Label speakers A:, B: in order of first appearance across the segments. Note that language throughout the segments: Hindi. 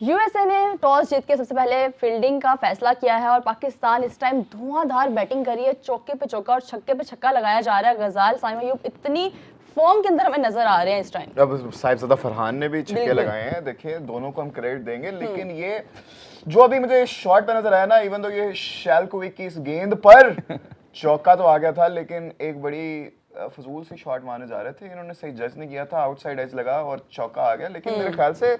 A: यूएसए ने टॉस जीत के सबसे पहले फील्डिंग का फैसला किया है और पाकिस्तान इस टाइम धुआंधार बैटिंग करी है। चौके पे चौका और छक्के पे छक्का लगाया जा रहा है। गजाल, साइम अयूब इतनी फॉर्म के अंदर हमें नजर आ रहे हैं इस टाइम।
B: अब साहिबजादा फरहान ने भी छक्के लगाए हैं, देखिए दोनों को हम क्रेडिट देंगे। लेकिन ये जो अभी मुझे शॉट पे नजर आया ना, इवन तो ये शैलकुविक की इस गेंद पर चौका तो आ गया था, लेकिन एक बड़ी फजूल सी शॉट मारने जा रहे थे, इन्होंने सही जज नहीं किया था, आउटसाइड एज लगा और चौका आ गया। लेकिन मेरे ख्याल से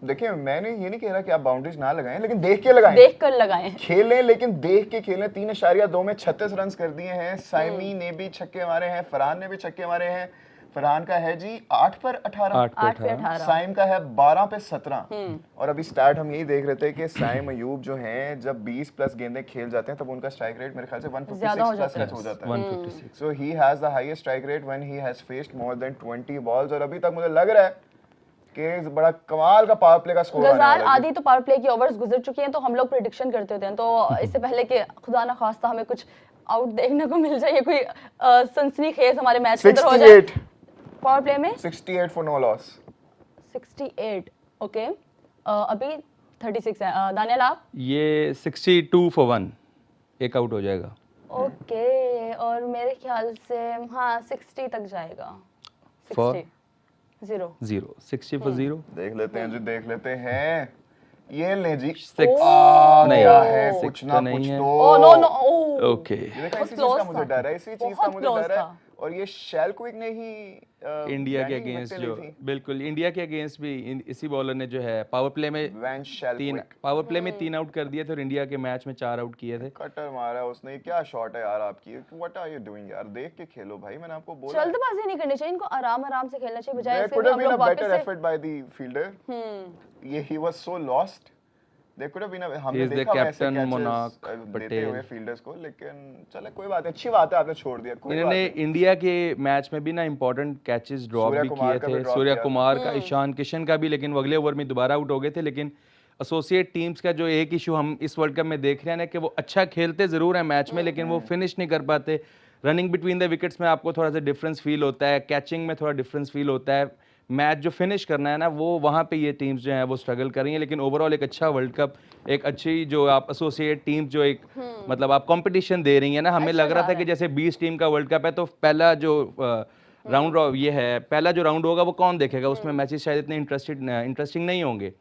B: देखिए, मैंने ये नहीं कह रहा कि आप बाउंड्रीज ना लगाएं, लेकिन देख के लगाएं,
A: देख कर लगाएं,
B: खेलें, लेकिन देख के खेलें। 3.2 में 36 रन कर दिए हैं। साइमी ने भी छक्के मारे हैं, फरहान ने भी छक्के मारे हैं। फरहान का है जी 8 पर 18, साइम का है 12 पे 17। और अभी स्टार्ट हम यही देख रहे थे कि साइम अयूब जो हैं, जब 20 प्लस गेंदें खेल जाते हैं तब उनका स्ट्राइक रेट मेरे ख्याल से 156 प्लस टच हो जाता है। 156। So he has the highest strike rate when he has faced more than 20 balls. और अभी तक मुझे लग रहा है कि बड़ा कमाल का पावर प्ले का स्कोर आने वाला है।
A: आधी तो पावर प्ले की ओवर्स गुजर चुकी हैं, तो हम लोग प्रेडिक्शन करते होते हैं, तो इससे पहले कि खुदा ना खास्ता हमें कुछ आउट देखने को मिल जाए, कोई सनसनीखेज हमारे मैच के अंदर हो जाए। पावर प्ले में
B: 68 फॉर नो लॉस।
A: 68, ओके। अभी 36 है। दानियल आप?
C: ये 62 for 1 एक आउट हो जाएगा।
A: ओके, और मेरे ख्याल से हाँ 60 तक जाएगा। 60 0
C: 60 for 0।
B: देख लेते हैं जी, देख लेते हैं। ये ले जी
C: 6
B: नहीं है, कुछ ना कुछ तो।
A: Oh no no,
C: okay.
B: इसी चीज का मुझे डर है, इसी चीज का मुझे डर है। और ये शैलकुविक ने ही
C: इंडिया के अगेंस्ट जो बिल्कुल इंडिया के अगेंस्ट भी इसी बॉलर ने जो है पावर प्ले में 3 आउट कर दिए थे और इंडिया के मैच में 4 आउट किए थे।
B: कटर मारा उसने। क्या शॉट है यार आपकी, व्हाट आर यू डूइंग यार, देख के खेलो भाई, मैंने आपको बोला
A: जल्दबाजी नहीं करनी चाहिए, इनको आराम आराम से खेलना चाहिए, बजाय
B: इससे हम लोग वापस से एफर्ट बाय द फील्डर। ये he was so lost. They could have been हमने देखा वैसे कैचेस देते हुए फील्डर्स को, लेकिन चले कोई बात है, अच्छी बात है आपने छोड़ दिया।
C: इन्होंने इंडिया के मैच में भी ना इंपॉर्टेंट कैचेस ड्रॉप भी किए थे, सूर्य कुमार का, ईशान किशन का भी, लेकिन वो अगले ओवर में दोबारा आउट हो गए थे। लेकिन एसोसिएट टीम्स का जो एक इशू हम इस वर्ल्ड कप में देख रहे हैं ना, कि वो अच्छा खेलते जरूर हैं मैच में, लेकिन वो फिनिश नहीं कर पाते। रनिंग बिटवीन द विकेट्स में आपको थोड़ा सा डिफरेंस फील होता है, कैचिंग में थोड़ा डिफरेंस फील होता है। मैच जो फिनिश करना है ना, वो वहाँ पे ये टीम्स जो हैं वो स्ट्रगल कर रही हैं। लेकिन ओवरऑल एक अच्छा वर्ल्ड कप, एक अच्छी जो आप एसोसिएट टीम्स जो एक मतलब आप कंपटीशन दे रही हैं ना, हमें लग रहा था कि जैसे 20 टीम का वर्ल्ड कप है, तो पहला जो राउंड ये है, पहला जो राउंड होगा वो कौन देखेगा, उसमें मैचेस शायद इतने इंटरेस्टिंग नहीं होंगे।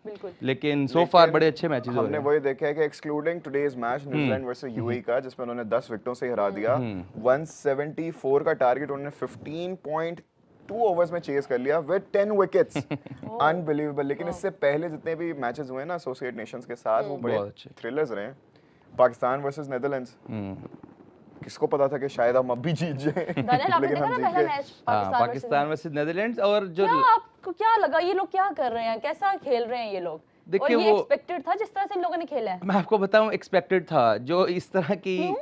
C: लेकिन सो फार बड़े अच्छे मैचेस हो रहे हैं।
B: हमने वही देखा है कि excluding today's match New Zealand versus UAE का, जिसमें उन्होंने 10 विकेटों से हरा दिया, 174 का टारगेट उन्होंने 15.2 ओवर्स में चेस कर लिया विद 10 विकेट्स। अनबिलीवेबल। लेकिन इससे पहले जितने भी मैचेस हुए ना एसोसिएट नेशंस के साथ, वो बड़े थ्रिलर्स रहे। पाकिस्तान वर्सेस नेदरलैंड्स, किसको पता था कि शायद हम अब भी जीत जाएं, लेकिन हम जीत गए।
C: Pakistan versus Netherlands. और जो
A: आपको क्या लगा, ये लोग क्या कर रहे हैं, कैसा खेल रहे हैं ये लोग? देखिए, वो एक्सपेक्टेड था जिस तरह से इन लोगों ने खेला है।
C: मैं आपको बताऊं, एक्सपेक्टेड था जो इस तरह की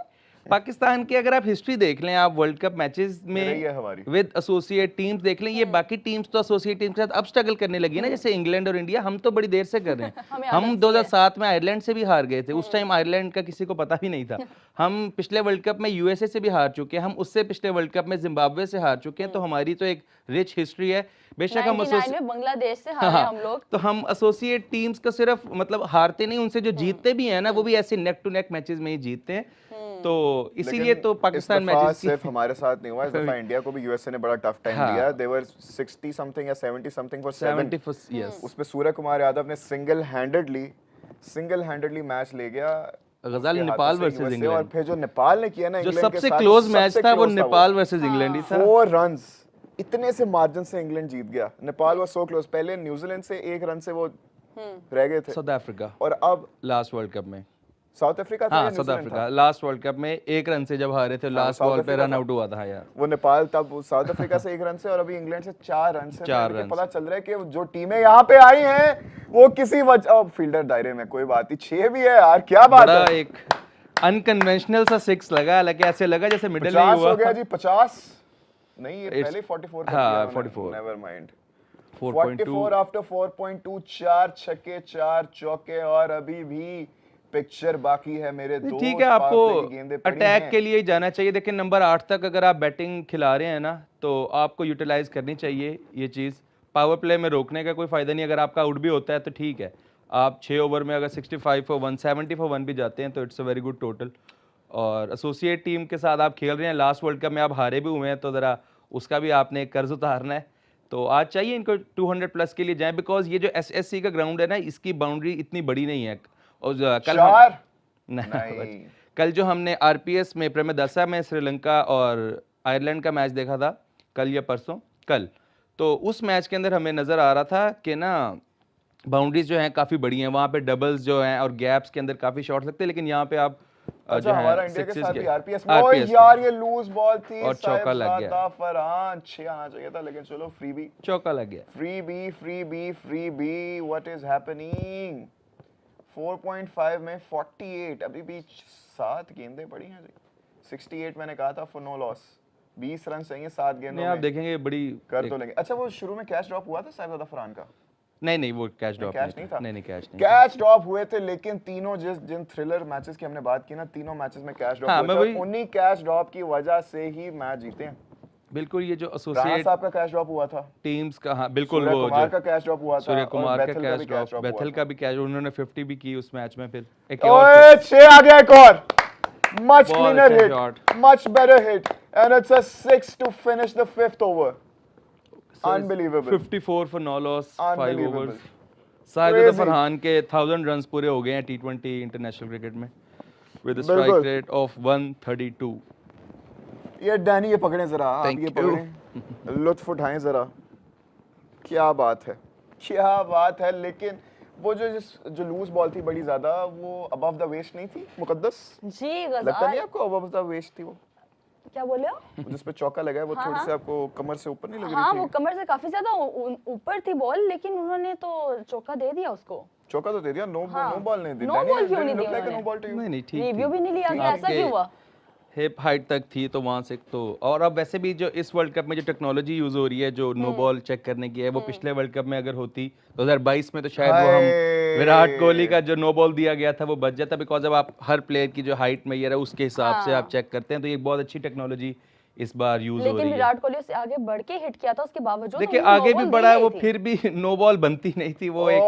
C: पाकिस्तान की अगर आप हिस्ट्री देख लें, आप वर्ल्ड कप मैचेस में विद एसोसिएट टीम्स देख लें, ये बाकी टीम्स तो एसोसिएट टीम्स के साथ अब स्ट्रगल करने लगी है ना, जैसे इंग्लैंड और इंडिया। हम तो बड़ी देर से कर रहे हैं। हम 2007 में आयरलैंड से भी हार गए थे, उस टाइम आयरलैंड का किसी को पता भी नहीं था। हम पिछले वर्ल्ड कप में यूएसए से भी हार चुके हैं, हम उससे पिछले वर्ल्ड कप में जिम्बाब्वे से हार चुके हैं। तो हमारी तो एक रिच हिस्ट्री है। बेशक हम
A: बांग्लादेश से हारे हम लोग,
C: तो हम एसोसिएट टीम्स का सिर्फ मतलब हारते नहीं, उनसे जो जीतते भी हैं ना, वो भी ऐसे नेक टू नेक मैचेस में ही जीतते हैं। तो इसीलिए तो पाकिस्तान मैचेस
B: सिर्फ हमारे साथ नहीं हुआ, इस दफा इंडिया को भी यूएसए ने बड़ा टफ टाइम दिया। दे वर 60 समथिंग या 70 समथिंग फॉर 7। उसमें सूर्य कुमार यादव ने सिंगल हैंडेडली मैच ले गया।
C: गजाल नेपाल वर्सेस इंग्लैंड,
B: और फिर जो नेपाल ने किया ना,
C: जो सबसे क्लोज मैच था वो नेपाल वर्सेस इंग्लैंड ही था।
B: 4 रन्स इतने से मार्जिन से इंग्लैंड जीत गया। नेपाल वाज सो क्लोज, पहले न्यूजीलैंड से 1 रन से वो रह गए थे।
C: साउथ अफ्रीका,
B: और अब
C: लास्ट वर्ल्ड कप में
B: साउथ अफ्रीका था,
C: south Africa last world cup में 1 रन से जब हारे थे, लास्ट बॉल पे रन आउट हुआ था यार
B: वो नेपाल। तब साउथ अफ्रीका से 1 रन से, और अभी इंग्लैंड से 4 रन से। पता चल रहा है कि जो टीमें यहाँ पे आई हैं वो किसी वजह फील्डर दायरे में, कोई बात नहीं, 6 भी है यार, क्या बात है।
C: एक अनकन्वेंशनल सा 6 लगा, हालांकि ऐसे लगा जैसे मिडिल में हुआ।
B: हो गया जी 50 नहीं, ये पहले 44 का किया।
C: 44
B: नेवर माइंड। 44 आफ्टर 4.2, 4 छक्के 4 चौके, और अभी भी पिक्चर बाकी है मेरे दोस्त।
C: ठीक है, आपको अटैक के लिए जाना चाहिए। देखिए नंबर 8 तक अगर आप बैटिंग खिला रहे हैं ना, तो आपको यूटिलाइज करनी चाहिए ये चीज़। पावर प्ले में रोकने का कोई फायदा नहीं, अगर आपका आउट भी होता है तो ठीक है, आप 6 ओवर में अगर 65 फॉर 1, 70 फॉर 1 भी जाते हैं तो it's a very good total. और एसोसिएट टीम के साथ आप खेल रहे हैं, लास्ट वर्ल्ड कप में आप हारे भी हुए हैं, तो ज़रा उसका भी आपने कर्ज उतारना है। तो आज चाहिए इनको 200 प्लस के लिए जाएं, बिकॉज ये जो एसएससी का ग्राउंड है ना, इसकी बाउंड्री इतनी बड़ी नहीं है। और कल जो हमने आरपीएस में प्रेमदासा में श्रीलंका और आयरलैंड का मैच देखा था, कल या परसों, कल, तो उस मैच के अंदर हमें नज़र आ रहा था कि ना बाउंड्रीज जो हैं काफ़ी बड़ी हैं, वहाँ पे डबल्स जो हैं और गैप्स के अंदर काफ़ी शॉट लगते हैं, लेकिन यहाँ पे आप
B: अच्छा, हमारा इंडिया के साथ भी आरपीएस में ओए यार ये लूज बॉल थी
C: और चौका लग गया।
B: फरहान 6 आना चाहिए था, लेकिन चलो फ्रीबी,
C: चौका लग गया।
B: Freebie what is happening. 4.5 में 48, अभी भी 7 गेंदें पड़ी हैं जी। 68 मैंने कहा था फॉर नो लॉस, 20 रन चाहिए 7 गेंदों में।
C: आप देखेंगे बड़ी
B: कर तो लेंगे। अच्छा, वो शुरू में कैच ड्रॉप हुआ था साहिबजादा फरहान का?
C: नहीं, वो कैच ड्रॉप
B: नहीं था।
C: नहीं, कैच नहीं,
B: कैच ड्रॉप हुए थे, लेकिन तीनों जिन थ्रिलर मैचेस की हमने बात की ना, तीनों मैचेस में कैच ड्रॉप हुए थे। उन्हीं कैच ड्रॉप की वजह से ही मैच जीते हैं।
C: बिल्कुल, ये जो एसोसिएट
B: साहब का कैच ड्रॉप हुआ था
C: टीम्स का, हाँ बिल्कुल, वो
B: कुमार का कैच ड्रॉप हुआ था,
C: सूर्य कुमार का कैच ड्रॉप, बेथल का भी कैच, उन्होंने 50 भी की उस मैच में। फिर
B: एक और 6 आ गया, एक और much cleaner hit, much better hit, and it's a 6 to finish the 5th over. Unbelievable.
C: 54 for no loss, 5 overs. Sahibzada Farhan के 1000 रन्स पूरे हो गए हैं T20 इंटरनेशनल क्रिकेट में with a strike rate of 132।
B: ये डैनी, ये पकड़ें जरा, आप ये पकड़ें, लुत्फ उठाएं जरा। क्या बात है, क्या बात है। लेकिन वो जो लूज बॉल थी बड़ी ज्यादा, वो अबव द वेस्ट नहीं थी मुकद्दस
A: जी?
B: लगता नहीं आपको अबव द वेस्ट थी वो?
A: क्या बोले हो?
B: जिस पे चौका लगा है वो थोड़ी सी आपको कमर से ऊपर नहीं लग रही थी?
A: हाँ, वो कमर से काफी ज्यादा ऊपर थी बॉल, लेकिन उन्होंने तो चौका दे दिया उसको।
B: चौका तो दे दिया, नो बॉल नहीं दी।
A: नो बॉल क्यों नहीं दिया?
C: नहीं, ठीक,
A: रिव्यू भी नहीं लिया गया, ऐसा क्यों हुआ?
C: हिप हाइट तक थी तो वहां से तो। और अब वैसे भी जो इस वर्ल्ड कप में जो टेक्नोलॉजी यूज हो रही है, जो नो बॉल चेक करने की है, वो पिछले वर्ल्ड कप में अगर होती 2022 में तो शायद वो हम विराट कोहली का जो नो बॉल दिया गया था वो बच जाता, बिकॉज अब आप हर प्लेयर की जो हाइट मेजर है उसके हिसाब से आप चेक करते हैं, तो ये बहुत अच्छी टेक्नोलॉजी इस बार यूज हो रही है।
A: लेकिन विराट कोहली उससे आगे बढ़ के हिट किया था, उसके बावजूद
C: देखिए आगे भी बढ़ा है वो, फिर भी नो बॉल बनती नहीं थी वो। एक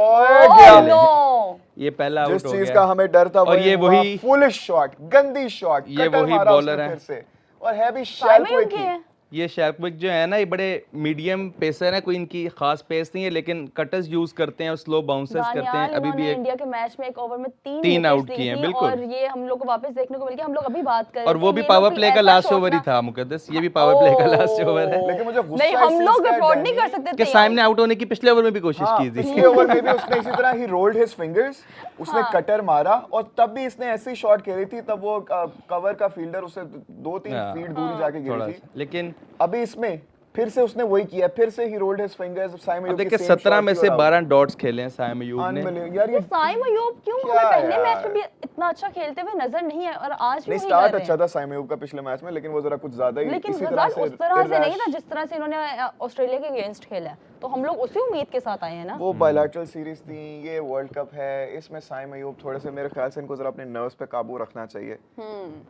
C: ये पहला आउट हो गया।
B: जिस चीज का हमें डर था,
C: और ये वही
B: फुलिश शॉट, गंदी शॉट,
C: ये वही बॉलर है
B: और है भी शेल्क्विक की।
C: ये शेल्क्विक जो है ना, ये बड़े मीडियम पेसर है, कोई इनकी खास पेस नहीं है, लेकिन कटर्स यूज करते हैं और स्लो बाउंसर्स करते हैं। अभी भी
A: इंडिया के मैच में एक ओवर में
C: 3 आउट किए हैं, बिल्कुल।
A: और ये हम लोग को वापस देखने को मिल गया। हम लोग अभी बात कर रहे थे,
C: और वो भी पावर प्ले का लास्ट ओवर ही था मुकद्दस, ये भी पावर प्ले का लास्ट ओवर है।
B: लेकिन मुझे गुस्सा
A: नहीं, हम लोग अफोर्ड नहीं कर सकते
C: कि साइम ने आउट होने की पिछले ओवर में भी कोशिश की थी।
B: पिछले ओवर में भी उसने इसी तरह ही रोल्ड हिज फिंगर्स, उसने कटर मारा और तब भी इसने ऐसी शॉट खेली थी, तब वो कवर का फील्डर उसे 2-3 फीट दूरी जाके गिरी थी।
C: लेकिन
B: अभी इसमें फिर से उसने वही किया, फिर से he rolled his fingers. Saim Ayub
C: देखिए 17 में से 12 डॉट्स खेले हैं साइम अयूब ने।
B: यार ये
A: साइम अयूब क्यों हमें पहले मैच में भी इतना अच्छा खेलते हुए नजर नहीं है, और आज भी
B: स्टार्ट अच्छा था साइम अयूब का पिछले मैच में, लेकिन वो जरा कुछ ज्यादा ही इसी तरह से
A: उस तरह से नहीं था जिस तरह से इन्होंने ऑस्ट्रेलिया के अगेंस्ट खेला है, तो हम लोग उसी उम्मीद के साथ आए हैं ना।
B: वो बायलैटरल सीरीज थी, ये वर्ल्ड कप है, इसमें साइम अयूब थोड़े से मेरे ख्याल से इनको जरा अपने नर्व्स पे काबू रखना चाहिए।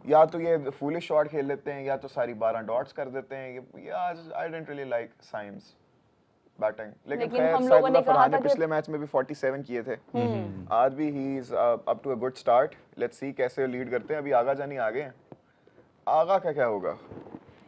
B: या तो ये फूलिश शॉट खेल लेते हैं, या तो सारी 12 डॉट्स कर देते हैं। ये आज I didn't really like Symons batting, लेकिन खैर साहिबजादा फरहान ने पिछले मैच में भी 47 किए थे, आज भी he is up to a good start. Let's see कैसे लीड करते हैं। अभी आगा जानी आगे हैं, आगा का क्या होगा?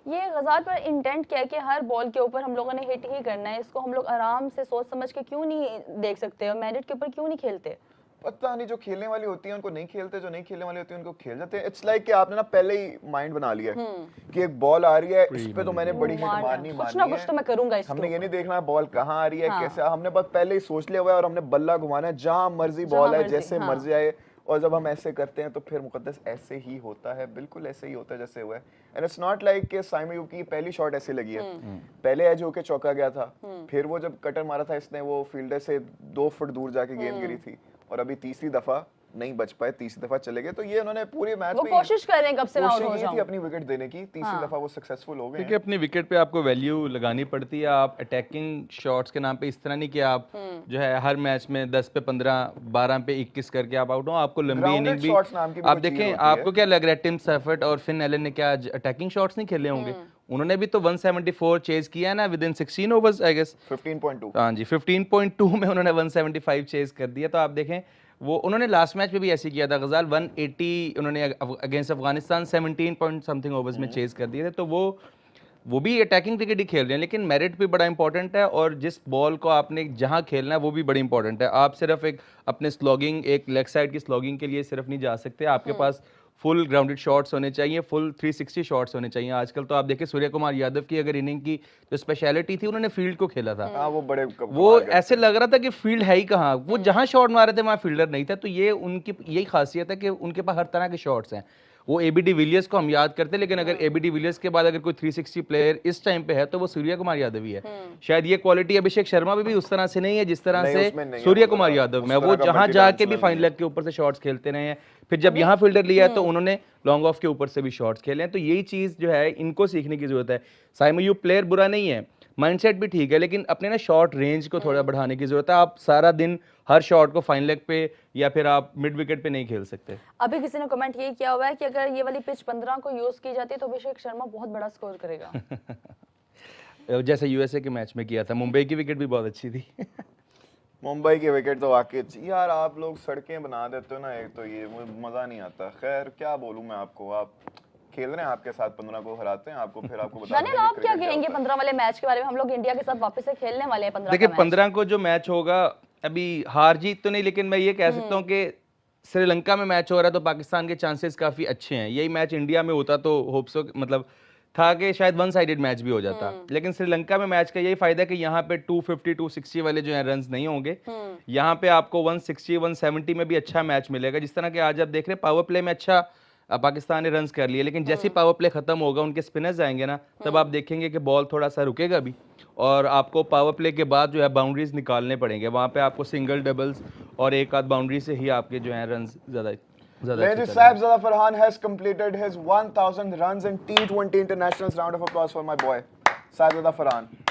A: ये गजाल पर इंटेंट क्या है कि हर बॉल के ऊपर हम लोगों ने हिट ही करना है, इसको हम लोग आराम से सोच समझ के क्यों नहीं देख सकते, और मेरिट के ऊपर क्यों नहीं खेलते?
B: पता नहीं, जो खेलने वाली होती है उनको नहीं खेलते, जो नहीं खेलने वाली होती है उनको खेल जाते हैं। इट्स लाइक कि आपने ना पहले ही माइंड बना लिया है कि एक बॉल आ रही है, इस पे तो मैंने बड़ी हिट मारनी
A: कुछ ना कुछ तो मैं करूंगा इसको।
B: हमने ये नहीं देखना बॉल कहाँ आ रही है, कैसे, हमने बस पहले ही सोच लिया हुआ है और हमने बल्ला घुमाना है, जहां मर्जी बॉल है, जैसे मर्जी आए। और जब हम ऐसे करते हैं तो फिर मुकद्दस ऐसे ही होता है, बिल्कुल ऐसे ही होता है जैसे हुआ है। एंड इट्स नॉट लाइक कि साइम अयूब की पहली शॉट ऐसे लगी है, पहले एज होके चौका गया था, फिर वो जब कटर मारा था इसने, वो फील्डर से 2 फुट दूर जाके गेंद गिरी थी, और अभी तीसरी दफा नहीं बच पाए, तीसरी दफा चले गए। तो ये उन्होंने पूरे मैच में
A: कोशिश कर रहे हैं कब से आउट हो जाऊं,
B: अपनी विकेट देने की, तीसरी दफा वो सक्सेसफुल हो गए।
C: क्योंकि अपनी विकेट पे आपको वैल्यू लगानी पड़ती है। आप अटैकिंग शॉट्स के नाम पे इस तरह नहीं कि आप जो है हर मैच में 10 पे 15, 12 पे 21 करके आप आउट हो। आपको लंबी इनिंग भी आप देखें, आपको क्या लग रहा है टिम सेफर्ट और फिन एलन ने क्या अटैकिंग शॉट्स नहीं खेले होंगे? उन्होंने भी तो 174 चेज किया है ना within 16 overs I guess
B: 15.2।
C: हाँ जी 15.2 में उन्होंने 175 चेज कर दिया। तो आप देखें वो उन्होंने लास्ट मैच में भी ऐसे किया था गजाल, 180 उन्होंने against Afghanistan 17 point something overs में चेज कर दिए थे। तो वो भी अटैकिंग क्रिकेट ही खेल रहे हैं, लेकिन मेरिट भी बड़ा इंपॉर्टेंट है और जिस बॉल को आपने जहां खेलना है वो भी बड़ी इंपॉर्टेंट है। आप सिर्फ एक अपने स्लॉगिंग एक लेग साइड की स्लॉगिंग के लिए सिर्फ नहीं जा सकते, आपके पास फुल ग्राउंडेड शॉट्स होने चाहिए, फुल 360 शॉट्स होने चाहिए। आजकल तो आप देखिए सूर्य कुमार यादव की अगर इनिंग की जो स्पेशलिटी थी, उन्होंने फील्ड को खेला था। वो ऐसे लग रहा था कि फील्ड है ही कहाँ, वो जहां शॉट मारे थे वहां फील्डर नहीं था। तो ये उनकी यही खासियत है कि उनके पास हर तरह के शॉट्स हैं। वो एबी डिविलियर्स को हम याद करते हैं, लेकिन अगर एबी डिविलियर्स के बाद अगर कोई 360 प्लेयर इस टाइम पे है तो वो सूर्य कुमार यादव ही है। शायद ये क्वालिटी अभिषेक शर्मा में भी उस तरह से नहीं है जिस तरह से सूर्य कुमार यादव में। वो जहां जाके भी फाइन लेग के ऊपर से शॉट्स खेलते रहे हैं, फिर जब यहाँ फील्डर लिया है तो उन्होंने लॉन्ग ऑफ के ऊपर से भी शॉट्स खेले हैं। तो यही चीज जो है इनको सीखने की जरूरत है। साइम अयूब प्लेयर बुरा नहीं है, माइंडसेट भी ठीक है, लेकिन अपने ना शॉट रेंज को थोड़ा बढ़ाने की जरूरत है। आप सारा दिन हर शॉट को फाइन लेग पे या फिर आप मिड विकेट पे नहीं खेल सकते।
A: अभी किसी ने कमेंट ये किया हुआ है कि अगर ये वाली पिच 15 को यूज की जाती तो अभिषेक शर्मा बहुत बड़ा स्कोर करेगा।
C: जैसे यूएसए के मैच में किया था। मुंबई की विकेट भी बहुत अच्छी थी।
B: मुंबई की विकेट तो वाकई यार, आप लोग सड़कें बना देते हो ना, एक तो ये मुझे मजा नहीं आता। खैर क्या बोलूं मैं आपको, आप खेल रहे हैं, आपके साथ 15 को हराते हैं, आपको फिर आपको बता
A: देंगे आप क्या कहेंगे 15 वाले मैच के बारे में? हम लोग इंडिया के साथ वापस से खेलने वाले हैं 15
C: देखिए 15 को जो मैच होगा, अभी हार जीत तो नहीं, लेकिन मैं ये कह सकता हूँ कि श्रीलंका में मैच हो रहा है तो पाकिस्तान के चांसेस काफी अच्छे हैं। यही मैच इंडिया में होता तो होप सो मतलब था कि शायद वन साइडेड मैच भी हो जाता, लेकिन श्रीलंका में मैच का यही फायदा है कि यहाँ पे 250 260 वाले जो है रन्स नहीं होंगे। यहाँ पे आपको 160 170 में भी अच्छा मैच मिलेगा। जिस तरह के आज आप देख रहे हैं पावर प्ले में अच्छा पाकिस्तान ने रन्स कर लिए, लेकिन जैसे पावर प्ले खत्म होगा उनके स्पिनर्स आएंगे ना, तब आप देखेंगे कि बॉल थोड़ा सा रुकेगा भी और आपको पावर प्ले के बाद जो है बाउंड्रीज निकालने पड़ेंगे। वहाँ पे आपको सिंगल डबल्स और एक आध बाउंड्री से ही आपके जो है रन्स ज्यादा
B: Saifzada Farhan has completed his 1000 runs in T20 internationals. Round of applause for my boy Saifzada Farhan.